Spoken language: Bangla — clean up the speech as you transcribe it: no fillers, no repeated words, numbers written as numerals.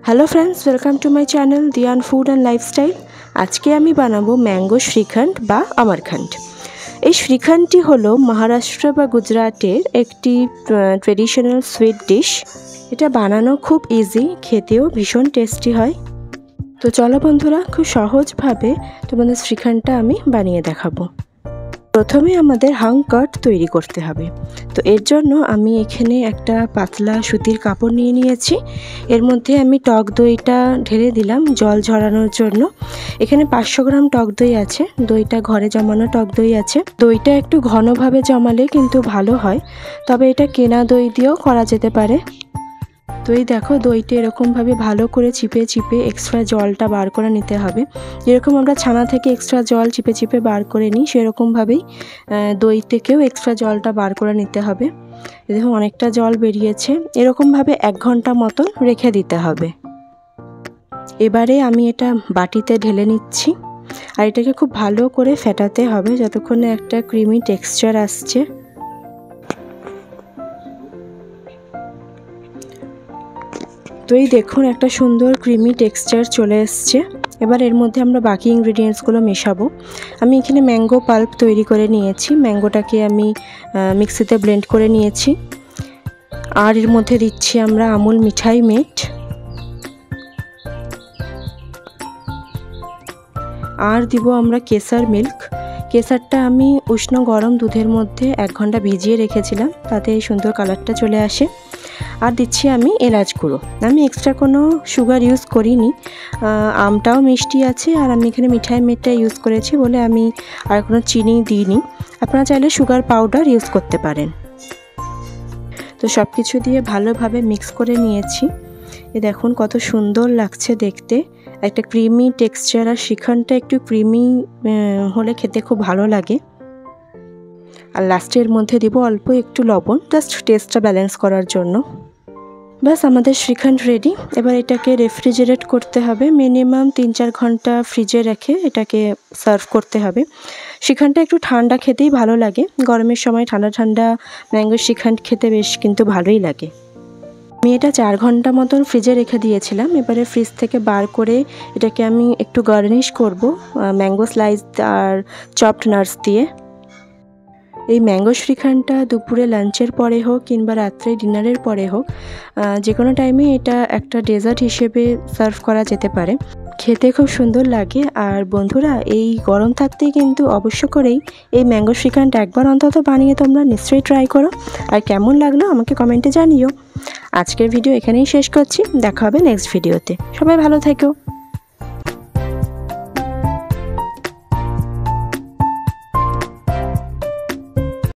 Hello friends, welcome to my channel Diyan food and lifestyle. आज के आमी बानाबो मैंगो श्रीखंड बा अमरखंड। এই শ্রীখণ্ডটি হলো মহারাষ্ট্র বা গুজরাটের একটি ট্রেডিশনাল সুইট ডিশ। এটা বানানো খুব ইজি, খেতেও ভীষণ টেস্টি হয়। তো চলো বন্ধুরা, খুব সহজভাবে তোমাদের শ্রীখণ্ডটা আমি বানিয়ে দেখাবো। প্রথমে আমাদের হাং কাট তৈরি করতে হবে। তো এর জন্য আমি এখানে একটা পাতলা সুতির কাপড় নিয়ে নিয়েছি। এর মধ্যে আমি টক দইটা ঢেলে দিলাম জল ঝরানোর জন্য। এখানে 500 গ্রাম টক দই আছে। দইটা ঘরে জমানো টক দই আছে। দইটা একটু ঘনভাবে জমালে কিন্তু ভালো হয়, তবে এটা কেনা দই দিয়েও করা যেতে পারে। তো এই দেখো, দইটা এরকমভাবে ভালো করে চিপে চিপে এক্সট্রা জলটা বার করে নিতে হবে। যেরকম আমরা ছানা থেকে এক্সট্রা জল চিপে চিপে বার করে নিই, সেরকমভাবেই দই থেকেও এক্সট্রা জলটা বার করে নিতে হবে। দেখুন অনেকটা জল বেরিয়েছে। এরকমভাবে 1 ঘন্টা মতন রেখে দিতে হবে। এবারে আমি এটা বাটিতে ঢেলে নিচ্ছি, আর এটাকে খুব ভালো করে ফেটাতে হবে যতক্ষণে একটা ক্রিমি টেক্সচার আসছে। তো এই দেখুন একটা সুন্দর ক্রিমি টেক্সচার চলে এসছে। এবার এর মধ্যে আমরা বাকি ইনগ্রিডিয়েন্টসগুলো মেশাবো। আমি এখানে ম্যাঙ্গো পাল্প তৈরি করে নিয়েছি। ম্যাঙ্গোটাকে আমি মিক্সিতে ব্লেন্ড করে নিয়েছি। আর এর মধ্যে দিচ্ছি আমরা আমুল মিঠাই মেট, আর দিব আমরা কেসার মিল্ক। কেসারটা আমি উষ্ণ গরম দুধের মধ্যে 1 ঘন্টা ভিজিয়ে রেখেছিলাম, তাতে এই সুন্দর কালারটা চলে আসে। আর দিচ্ছি আমি এলাচ গুঁড়ো। আমি এক্সট্রা কোনো সুগার ইউজ করিনি, আমটাও মিষ্টি আছে আর আমি এখানে মিঠাই মেটটা ইউজ করেছি বলে আমি আর কোনো চিনি দিইনি। আপনারা চাইলে সুগার পাউডার ইউজ করতে পারেন। তো সব কিছু দিয়ে ভালোভাবে মিক্স করে নিয়েছি। এ দেখুন কত সুন্দর লাগছে দেখতে, একটা ক্রিমি টেক্সচার। আর শ্রীখণ্ডটা একটু ক্রিমি হলে খেতে খুব ভালো লাগে। আর লাস্টের মধ্যে দিব অল্প একটু লবণ, জাস্ট টেস্টটা ব্যালেন্স করার জন্য। ব্যাস আমাদের শ্রীখণ্ড রেডি। এবার এটাকে রেফ্রিজারেট করতে হবে, মিনিমাম 3-4 ঘন্টা ফ্রিজে রেখে এটাকে সার্ভ করতে হবে। শ্রীখণ্ডটা একটু ঠান্ডা খেতেই ভালো লাগে। গরমের সময় ঠান্ডা ঠান্ডা ম্যাঙ্গো শ্রীখণ্ড খেতে বেশ কিন্তু ভালোই লাগে। আমি এটা 4 ঘন্টা মতন ফ্রিজে রেখে দিয়েছিলাম। এবারে ফ্রিজ থেকে বার করে এটাকে আমি একটু গার্নিশ করব ম্যাঙ্গো স্লাইস আর চপড নাটস দিয়ে। এই ম্যাঙ্গো শ্রীখণ্ডটা দুপুরে লাঞ্চের পরে হোক কিংবা রাত্রে ডিনারের পরে হোক, যে কোনো টাইমে এটা একটা ডেজার্ট হিসেবে সার্ভ করা যেতে পারে। খেতে খুব সুন্দর লাগে। আর বন্ধুরা, এই গরম থাকতেই কিন্তু অবশ্য করেই এই ম্যাঙ্গো শ্রীখণ্ড একবার অন্তত বানিয়ে তোমরা নিশ্চয়ই ট্রাই করো। আর কেমন লাগলো আমাকে কমেন্টে জানিও। আজকের ভিডিও এখানেই শেষ করছি। দেখা হবে নেক্সট ভিডিওতে। সবাই ভালো থেকো।